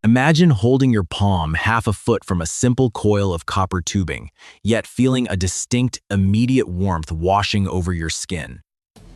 Imagine holding your palm half a foot from a simple coil of copper tubing, yet feeling a distinct, immediate warmth washing over your skin.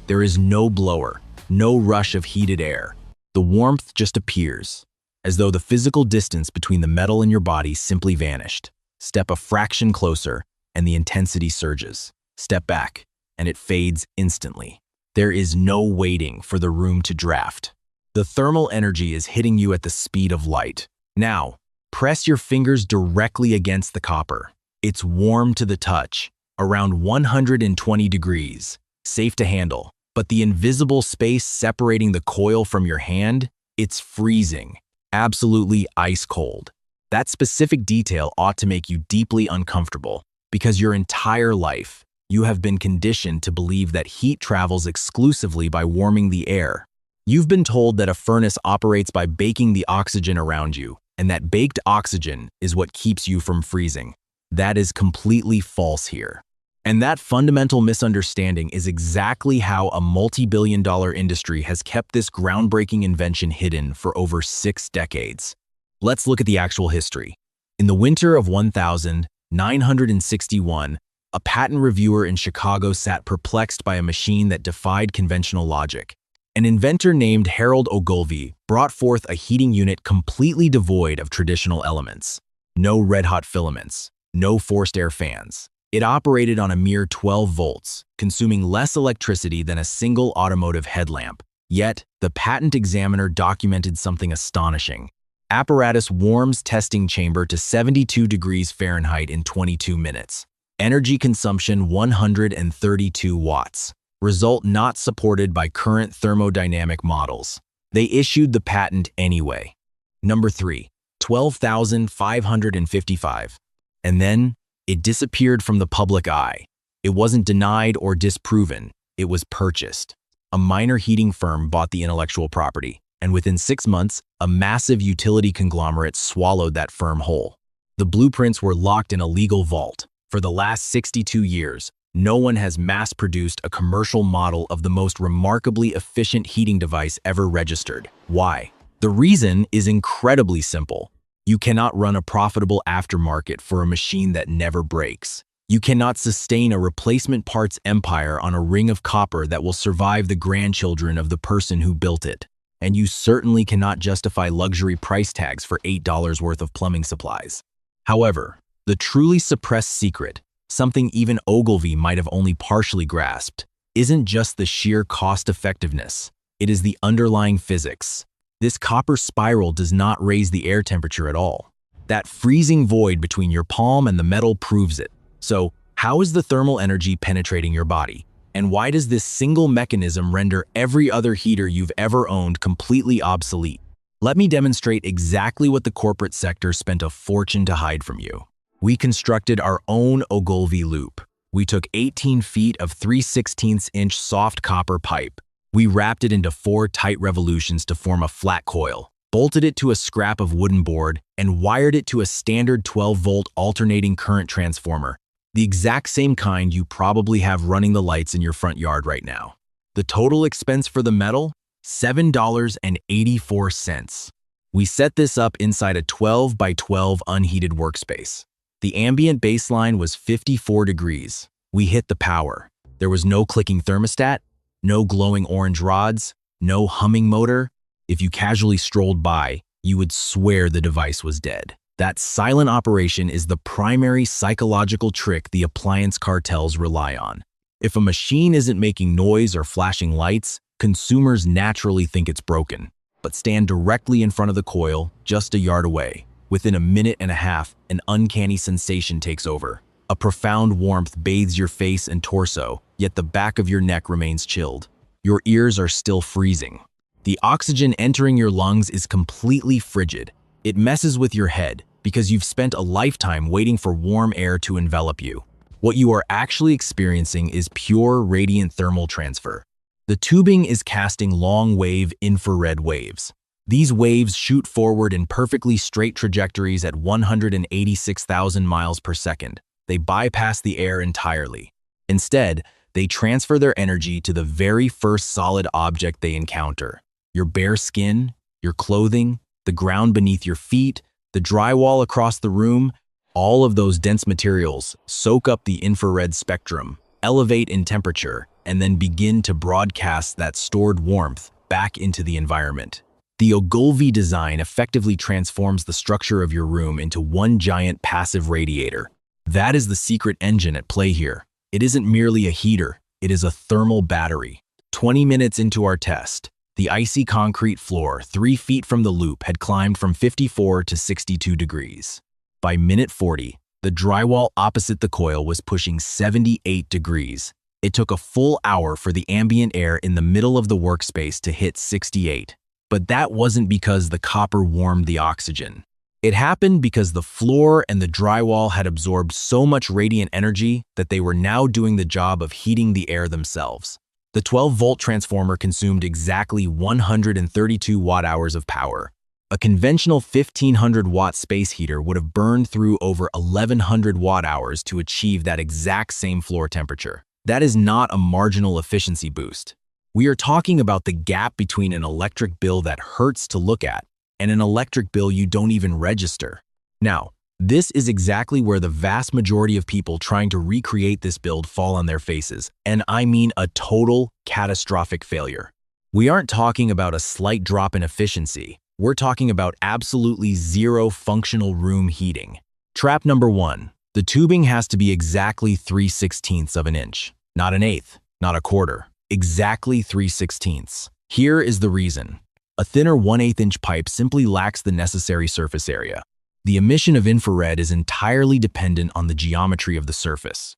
There is no blower, no rush of heated air. The warmth just appears, as though the physical distance between the metal and your body simply vanished. Step a fraction closer, and the intensity surges. Step back, and it fades instantly. There is no waiting for the room to draft. The thermal energy is hitting you at the speed of light. Now, press your fingers directly against the copper. It's warm to the touch, around 120 degrees, safe to handle. But the invisible space separating the coil from your hand, it's freezing, absolutely ice cold. That specific detail ought to make you deeply uncomfortable, because your entire life, you have been conditioned to believe that heat travels exclusively by warming the air. You've been told that a furnace operates by baking the oxygen around you, and that baked oxygen is what keeps you from freezing. That is completely false here. And that fundamental misunderstanding is exactly how a multi-billion-dollar industry has kept this groundbreaking invention hidden for over 6 decades. Let's look at the actual history. In the winter of 1961, a patent reviewer in Chicago sat perplexed by a machine that defied conventional logic. An inventor named Harold Ogolvie brought forth a heating unit completely devoid of traditional elements. No red-hot filaments, no forced air fans. It operated on a mere 12 volts, consuming less electricity than a single automotive headlamp. Yet, the patent examiner documented something astonishing. Apparatus warms testing chamber to 72 degrees Fahrenheit in 22 minutes. Energy consumption 132 watts. Result not supported by current thermodynamic models. They issued the patent anyway. Number 3, 12,555. And then, it disappeared from the public eye. It wasn't denied or disproven, it was purchased. A minor heating firm bought the intellectual property, and within 6 months, a massive utility conglomerate swallowed that firm whole. The blueprints were locked in a legal vault. For the last 62 years, no one has mass-produced a commercial model of the most remarkably efficient heating device ever registered. Why? The reason is incredibly simple. You cannot run a profitable aftermarket for a machine that never breaks. You cannot sustain a replacement parts empire on a ring of copper that will survive the grandchildren of the person who built it. And you certainly cannot justify luxury price tags for $8 worth of plumbing supplies. However, the truly suppressed secret, something even Ogilvie might have only partially grasped, isn't just the sheer cost-effectiveness. It is the underlying physics. This copper spiral does not raise the air temperature at all. That freezing void between your palm and the metal proves it. So, how is the thermal energy penetrating your body? And why does this single mechanism render every other heater you've ever owned completely obsolete? Let me demonstrate exactly what the corporate sector spent a fortune to hide from you. We constructed our own Ogilvie loop. We took 18 feet of 3/16-inch soft copper pipe. We wrapped it into 4 tight revolutions to form a flat coil, bolted it to a scrap of wooden board, and wired it to a standard 12-volt alternating current transformer, the exact same kind you probably have running the lights in your front yard right now. The total expense for the metal? $7.84. We set this up inside a 12 by 12 unheated workspace. The ambient baseline was 54 degrees. We hit the power. There was no clicking thermostat, no glowing orange rods, no humming motor. If you casually strolled by, you would swear the device was dead. That silent operation is the primary psychological trick the appliance cartels rely on. If a machine isn't making noise or flashing lights, consumers naturally think it's broken, but stand directly in front of the coil, just a yard away. Within a minute and a half, an uncanny sensation takes over. A profound warmth bathes your face and torso, yet the back of your neck remains chilled. Your ears are still freezing. The oxygen entering your lungs is completely frigid. It messes with your head because you've spent a lifetime waiting for warm air to envelop you. What you are actually experiencing is pure radiant thermal transfer. The tubing is casting long-wave infrared waves. These waves shoot forward in perfectly straight trajectories at 186,000 miles per second. They bypass the air entirely. Instead, they transfer their energy to the very first solid object they encounter. Your bare skin, your clothing, the ground beneath your feet, the drywall across the room. All of those dense materials soak up the infrared spectrum, elevate in temperature, and then begin to broadcast that stored warmth back into the environment. The Ogolvie design effectively transforms the structure of your room into one giant passive radiator. That is the secret engine at play here. It isn't merely a heater, it is a thermal battery. 20 minutes into our test, the icy concrete floor 3 feet from the loop had climbed from 54 to 62 degrees. By minute 40, the drywall opposite the coil was pushing 78 degrees. It took a full hour for the ambient air in the middle of the workspace to hit 68. But that wasn't because the copper warmed the oxygen. It happened because the floor and the drywall had absorbed so much radiant energy that they were now doing the job of heating the air themselves. The 12-volt transformer consumed exactly 132 watt-hours of power. A conventional 1500-watt space heater would have burned through over 1100 watt-hours to achieve that exact same floor temperature. That is not a marginal efficiency boost. We are talking about the gap between an electric bill that hurts to look at and an electric bill you don't even register. Now, this is exactly where the vast majority of people trying to recreate this build fall on their faces, and I mean a total catastrophic failure. We aren't talking about a slight drop in efficiency. We're talking about absolutely zero functional room heating. Trap number 1. The tubing has to be exactly 3/16 of an inch. Not an eighth, not a quarter. Exactly 3/16. Here is the reason. A thinner 1/8 inch pipe simply lacks the necessary surface area. The emission of infrared is entirely dependent on the geometry of the surface.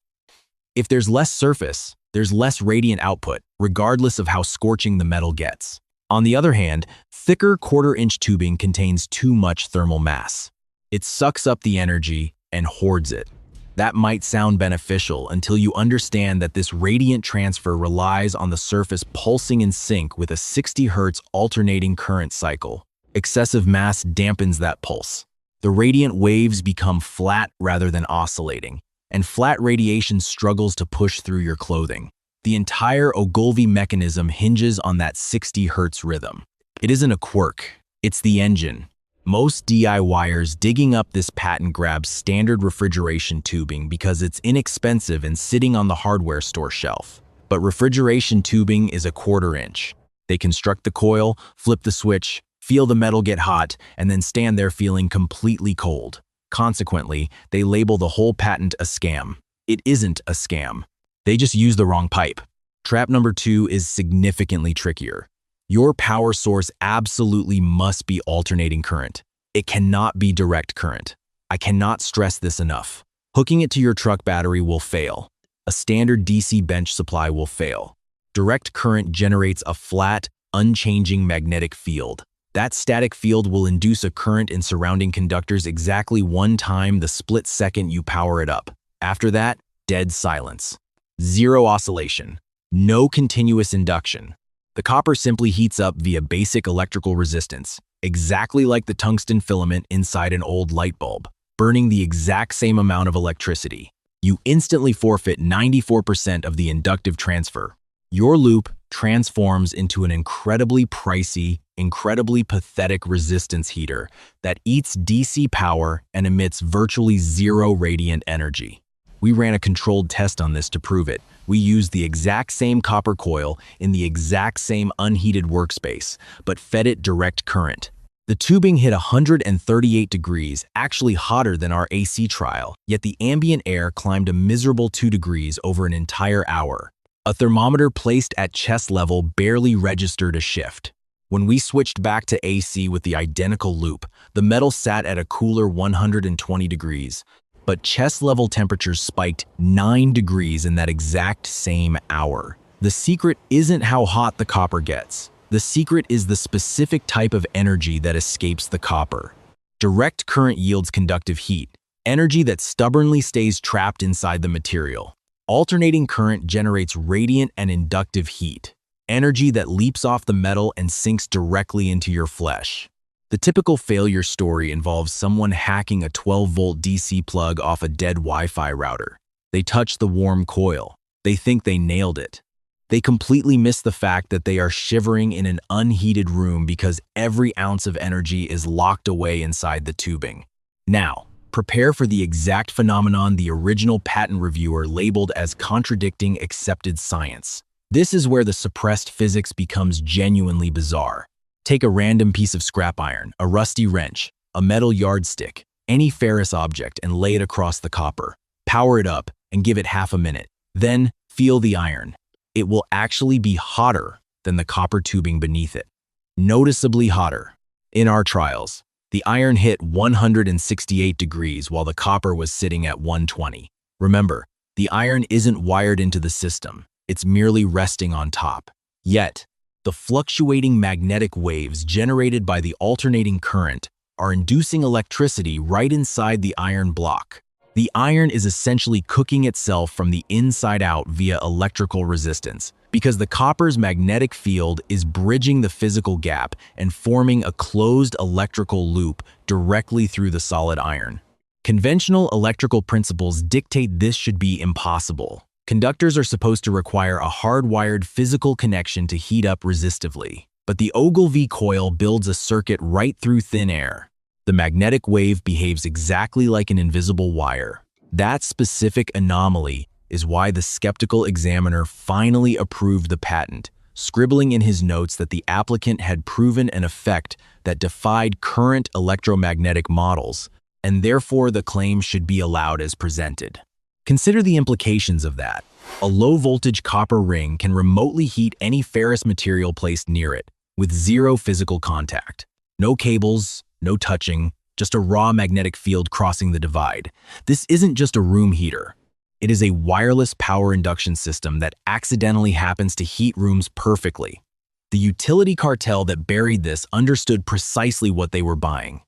If there's less surface, there's less radiant output, regardless of how scorching the metal gets. On the other hand, thicker 1/4 inch tubing contains too much thermal mass. It sucks up the energy and hoards it. That might sound beneficial until you understand that this radiant transfer relies on the surface pulsing in sync with a 60 Hz alternating current cycle. Excessive mass dampens that pulse. The radiant waves become flat rather than oscillating, and flat radiation struggles to push through your clothing. The entire Ogolvie mechanism hinges on that 60 Hz rhythm. It isn't a quirk, it's the engine. Most DIYers digging up this patent grab standard refrigeration tubing because it's inexpensive and sitting on the hardware store shelf. But refrigeration tubing is a 1/4 inch. They construct the coil, flip the switch, feel the metal get hot, and then stand there feeling completely cold. Consequently, they label the whole patent a scam. It isn't a scam. They just use the wrong pipe. Trap number 2 is significantly trickier. Your power source absolutely must be alternating current. It cannot be direct current. I cannot stress this enough. Hooking it to your truck battery will fail. A standard DC bench supply will fail. Direct current generates a flat, unchanging magnetic field. That static field will induce a current in surrounding conductors exactly 1 time the split second you power it up. After that, dead silence. Zero oscillation. No continuous induction. The copper simply heats up via basic electrical resistance, exactly like the tungsten filament inside an old light bulb, burning the exact same amount of electricity. You instantly forfeit 94% of the inductive transfer. Your loop transforms into an incredibly pricey, incredibly pathetic resistance heater that eats DC power and emits virtually zero radiant energy. We ran a controlled test on this to prove it. We used the exact same copper coil in the exact same unheated workspace, but fed it direct current. The tubing hit 138 degrees, actually hotter than our AC trial, yet the ambient air climbed a miserable 2 degrees over an entire hour. A thermometer placed at chest level barely registered a shift. When we switched back to AC with the identical loop, the metal sat at a cooler 120 degrees. But chest level temperatures spiked 9 degrees in that exact same hour. The secret isn't how hot the copper gets. The secret is the specific type of energy that escapes the copper. Direct current yields conductive heat, energy that stubbornly stays trapped inside the material. Alternating current generates radiant and inductive heat, energy that leaps off the metal and sinks directly into your flesh. The typical failure story involves someone hacking a 12-volt DC plug off a dead Wi-Fi router. They touch the warm coil. They think they nailed it. They completely miss the fact that they are shivering in an unheated room because every ounce of energy is locked away inside the tubing. Now, prepare for the exact phenomenon the original patent reviewer labeled as contradicting accepted science. This is where the suppressed physics becomes genuinely bizarre. Take a random piece of scrap iron, a rusty wrench, a metal yardstick, any ferrous object, and lay it across the copper. Power it up and give it half a minute. Then feel the iron. It will actually be hotter than the copper tubing beneath it. Noticeably hotter. In our trials, the iron hit 168 degrees while the copper was sitting at 120. Remember, the iron isn't wired into the system. It's merely resting on top. Yet, the fluctuating magnetic waves generated by the alternating current are inducing electricity right inside the iron block. The iron is essentially cooking itself from the inside out via electrical resistance, because the copper's magnetic field is bridging the physical gap and forming a closed electrical loop directly through the solid iron. Conventional electrical principles dictate this should be impossible. Conductors are supposed to require a hardwired physical connection to heat up resistively, but the Ogilvie coil builds a circuit right through thin air. The magnetic wave behaves exactly like an invisible wire. That specific anomaly is why the skeptical examiner finally approved the patent, scribbling in his notes that the applicant had proven an effect that defied current electromagnetic models, and therefore the claim should be allowed as presented. Consider the implications of that. A low-voltage copper ring can remotely heat any ferrous material placed near it, with zero physical contact. No cables, no touching, just a raw magnetic field crossing the divide. This isn't just a room heater. It is a wireless power induction system that accidentally happens to heat rooms perfectly. The utility cartel that buried this understood precisely what they were buying.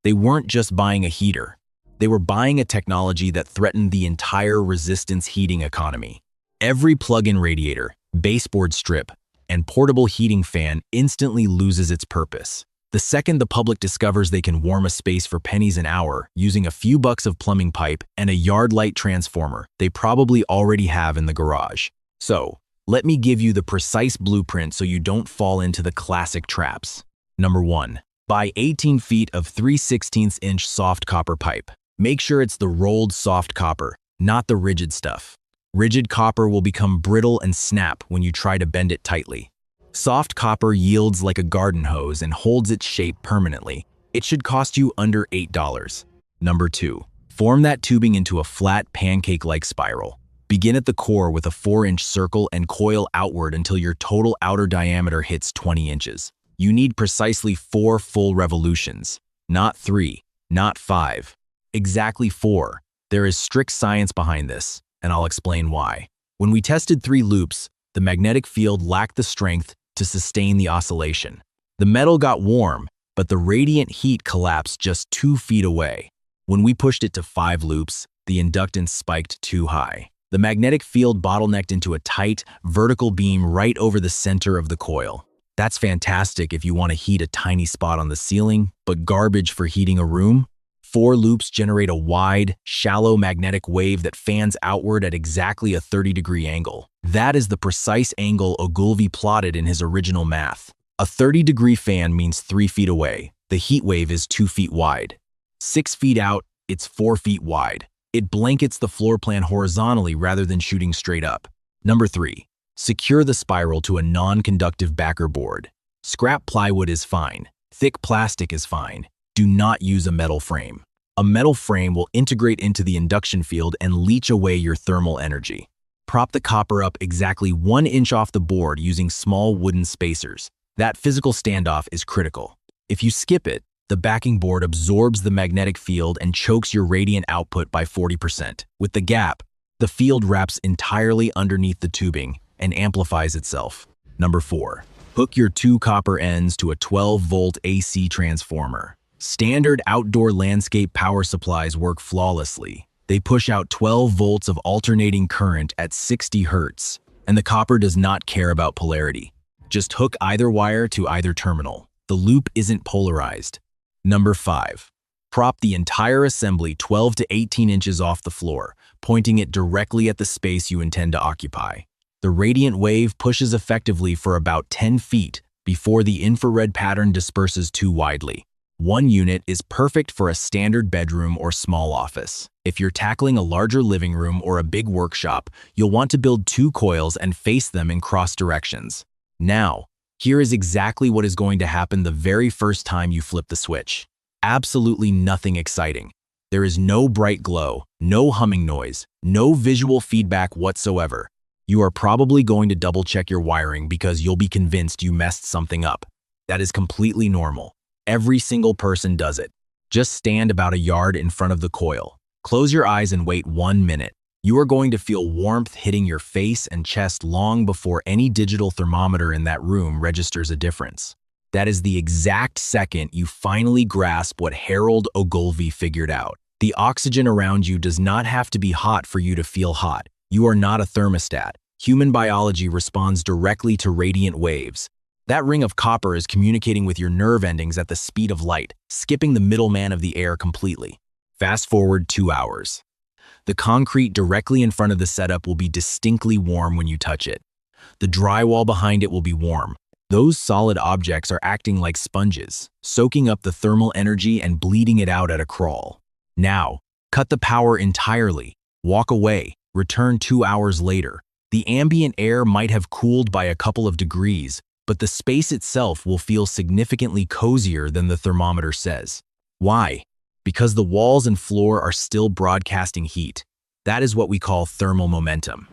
They weren't just buying a heater. They were buying a technology that threatened the entire resistance heating economy. Every plug-in radiator, baseboard strip, and portable heating fan instantly loses its purpose. The second the public discovers they can warm a space for pennies an hour using a few bucks of plumbing pipe and a yard light transformer they probably already have in the garage. So, let me give you the precise blueprint so you don't fall into the classic traps. Number 1. Buy 18 feet of 3/16" soft copper pipe. Make sure it's the rolled soft copper, not the rigid stuff. Rigid copper will become brittle and snap when you try to bend it tightly. Soft copper yields like a garden hose and holds its shape permanently. It should cost you under $8. Number 2. Form that tubing into a flat pancake-like spiral. Begin at the core with a 4-inch circle and coil outward until your total outer diameter hits 20 inches. You need precisely 4 full revolutions. Not 3, not 5. Exactly 4. There is strict science behind this, and I'll explain why. When we tested 3 loops, the magnetic field lacked the strength to sustain the oscillation. The metal got warm, but the radiant heat collapsed just 2 feet away. When we pushed it to 5 loops, the inductance spiked too high. The magnetic field bottlenecked into a tight, vertical beam right over the center of the coil. That's fantastic if you want to heat a tiny spot on the ceiling, but garbage for heating a room? 4 loops generate a wide, shallow magnetic wave that fans outward at exactly a 30-degree angle. That is the precise angle Ogolvie plotted in his original math. A 30-degree fan means 3 feet away. The heat wave is 2 feet wide. 6 feet out, it's 4 feet wide. It blankets the floor plan horizontally rather than shooting straight up. Number 3. Secure the spiral to a non-conductive backer board. Scrap plywood is fine. Thick plastic is fine. Do not use a metal frame. A metal frame will integrate into the induction field and leach away your thermal energy. Prop the copper up exactly 1 inch off the board using small wooden spacers. That physical standoff is critical. If you skip it, the backing board absorbs the magnetic field and chokes your radiant output by 40%. With the gap, the field wraps entirely underneath the tubing and amplifies itself. Number 4. Hook your 2 copper ends to a 12-volt AC transformer. Standard outdoor landscape power supplies work flawlessly. They push out 12 volts of alternating current at 60 Hz, and the copper does not care about polarity. Just hook either wire to either terminal. The loop isn't polarized. Number 5. Prop the entire assembly 12 to 18 inches off the floor, pointing it directly at the space you intend to occupy. The radiant wave pushes effectively for about 10 feet before the infrared pattern disperses too widely. One unit is perfect for a standard bedroom or small office. If you're tackling a larger living room or a big workshop, you'll want to build 2 coils and face them in cross directions. Now, here is exactly what is going to happen the very first time you flip the switch. Absolutely nothing exciting. There is no bright glow, no humming noise, no visual feedback whatsoever. You are probably going to double-check your wiring because you'll be convinced you messed something up. That is completely normal. Every single person does it. Just stand about a yard in front of the coil. Close your eyes and wait 1 minute. You are going to feel warmth hitting your face and chest long before any digital thermometer in that room registers a difference. That is the exact second you finally grasp what Harold Ogolvie figured out. The oxygen around you does not have to be hot for you to feel hot. You are not a thermostat. Human biology responds directly to radiant waves. That ring of copper is communicating with your nerve endings at the speed of light, skipping the middleman of the air completely. Fast forward 2 hours. The concrete directly in front of the setup will be distinctly warm when you touch it. The drywall behind it will be warm. Those solid objects are acting like sponges, soaking up the thermal energy and bleeding it out at a crawl. Now, cut the power entirely. Walk away. Return 2 hours later. The ambient air might have cooled by a couple of degrees, but the space itself will feel significantly cozier than the thermometer says. Why? Because the walls and floor are still broadcasting heat. That is what we call thermal momentum.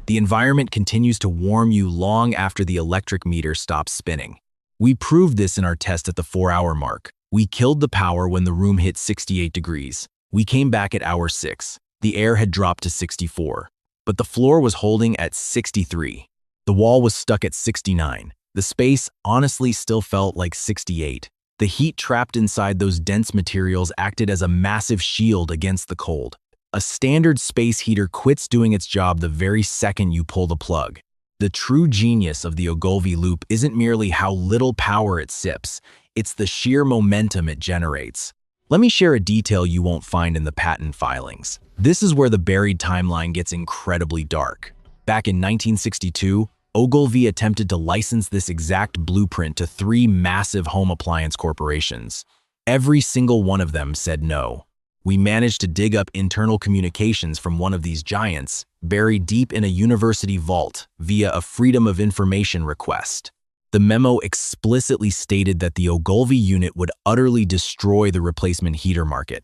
The environment continues to warm you long after the electric meter stops spinning. We proved this in our test at the 4-hour mark. We killed the power when the room hit 68 degrees. We came back at hour 6. The air had dropped to 64, but the floor was holding at 63. The wall was stuck at 69. The space honestly still felt like 68. The heat trapped inside those dense materials acted as a massive shield against the cold. A standard space heater quits doing its job the very second you pull the plug. The true genius of the Ogolvie loop isn't merely how little power it sips, it's the sheer momentum it generates. Let me share a detail you won't find in the patent filings. This is where the buried timeline gets incredibly dark. Back in 1962, Ogolvie attempted to license this exact blueprint to 3 massive home appliance corporations. Every single one of them said no. We managed to dig up internal communications from one of these giants, buried deep in a university vault via a Freedom of Information request. The memo explicitly stated that the Ogolvie unit would utterly destroy the replacement heater market.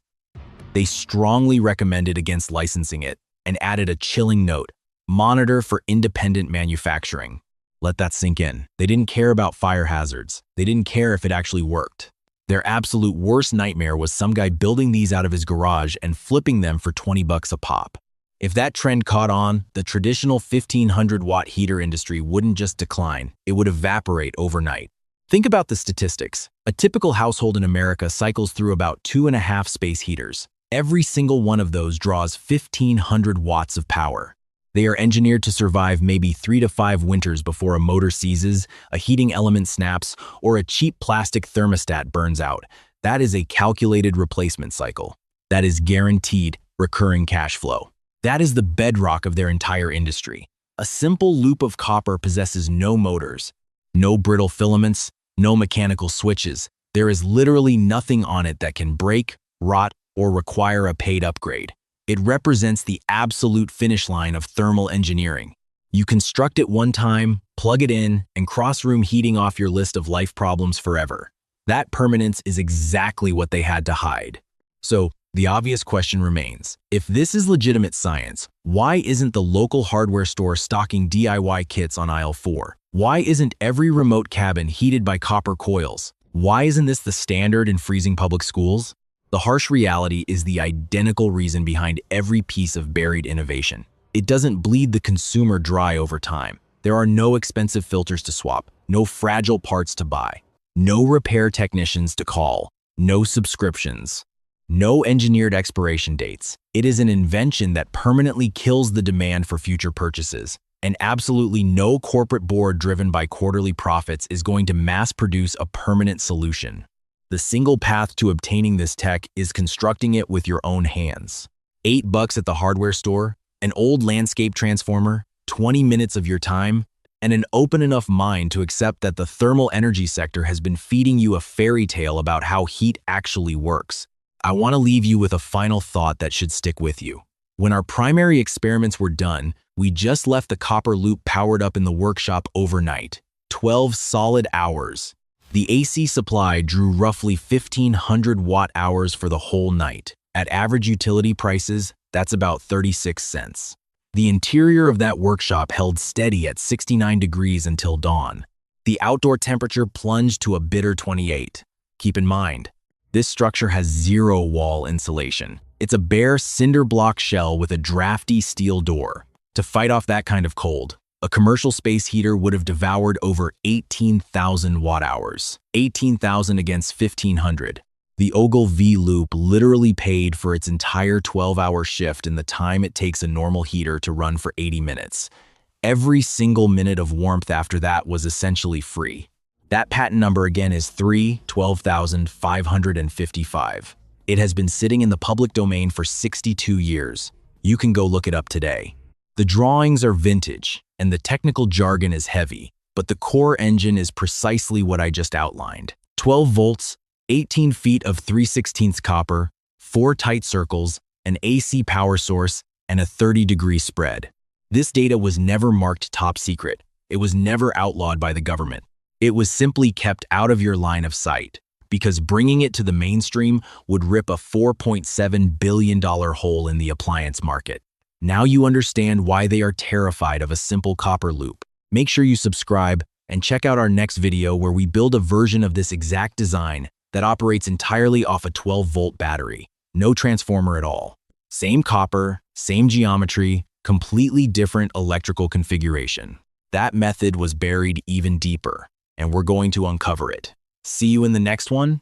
They strongly recommended against licensing it and added a chilling note: monitor for independent manufacturing. Let that sink in. They didn't care about fire hazards. They didn't care if it actually worked. Their absolute worst nightmare was some guy building these out of his garage and flipping them for $20 a pop. If that trend caught on, the traditional 1500-watt heater industry wouldn't just decline, it would evaporate overnight. Think about the statistics. A typical household in America cycles through about 2.5 space heaters. Every single one of those draws 1,500 watts of power. They are engineered to survive maybe 3 to 5 winters before a motor seizes, a heating element snaps, or a cheap plastic thermostat burns out. That is a calculated replacement cycle. That is guaranteed recurring cash flow. That is the bedrock of their entire industry. A simple loop of copper possesses no motors, no brittle filaments, no mechanical switches. There is literally nothing on it that can break, rot, or require a paid upgrade. It represents the absolute finish line of thermal engineering. You construct it one time, plug it in, and cross room heating off your list of life problems forever. That permanence is exactly what they had to hide. So, the obvious question remains, if this is legitimate science, why isn't the local hardware store stocking DIY kits on aisle 4? Why isn't every remote cabin heated by copper coils? Why isn't this the standard in freezing public schools? The harsh reality is the identical reason behind every piece of buried innovation. It doesn't bleed the consumer dry over time. There are no expensive filters to swap, no fragile parts to buy, no repair technicians to call, no subscriptions. No engineered expiration dates. It is an invention that permanently kills the demand for future purchases, and absolutely no corporate board driven by quarterly profits is going to mass produce a permanent solution. The single path to obtaining this tech is constructing it with your own hands. $8 at the hardware store, an old landscape transformer, 20 minutes of your time, and an open enough mind to accept that the thermal energy sector has been feeding you a fairy tale about how heat actually works. I want to leave you with a final thought that should stick with you. When our primary experiments were done, we just left the copper loop powered up in the workshop overnight. 12 solid hours. The AC supply drew roughly 1,500 watt-hours for the whole night. At average utility prices, that's about 36 cents. The interior of that workshop held steady at 69 degrees until dawn. The outdoor temperature plunged to a bitter 28. Keep in mind, this structure has zero wall insulation. It's a bare cinder block shell with a drafty steel door. To fight off that kind of cold, a commercial space heater would have devoured over 18,000 watt-hours. 18,000 against 1,500. The Ogolvie loop literally paid for its entire 12-hour shift in the time it takes a normal heater to run for 80 minutes. Every single minute of warmth after that was essentially free. That patent number again is 312,555. It has been sitting in the public domain for 62 years. You can go look it up today. The drawings are vintage, and the technical jargon is heavy, but the core engine is precisely what I just outlined. 12 volts, 18 feet of 3/16 copper, 4 tight circles, an AC power source, and a 30-degree spread. This data was never marked top secret. It was never outlawed by the government. It was simply kept out of your line of sight, because bringing it to the mainstream would rip a $4.7 billion hole in the appliance market. Now you understand why they are terrified of a simple copper loop. Make sure you subscribe and check out our next video where we build a version of this exact design that operates entirely off a 12-volt battery. No transformer at all. Same copper, same geometry, completely different electrical configuration. That method was buried even deeper, and we're going to uncover it. See you in the next one.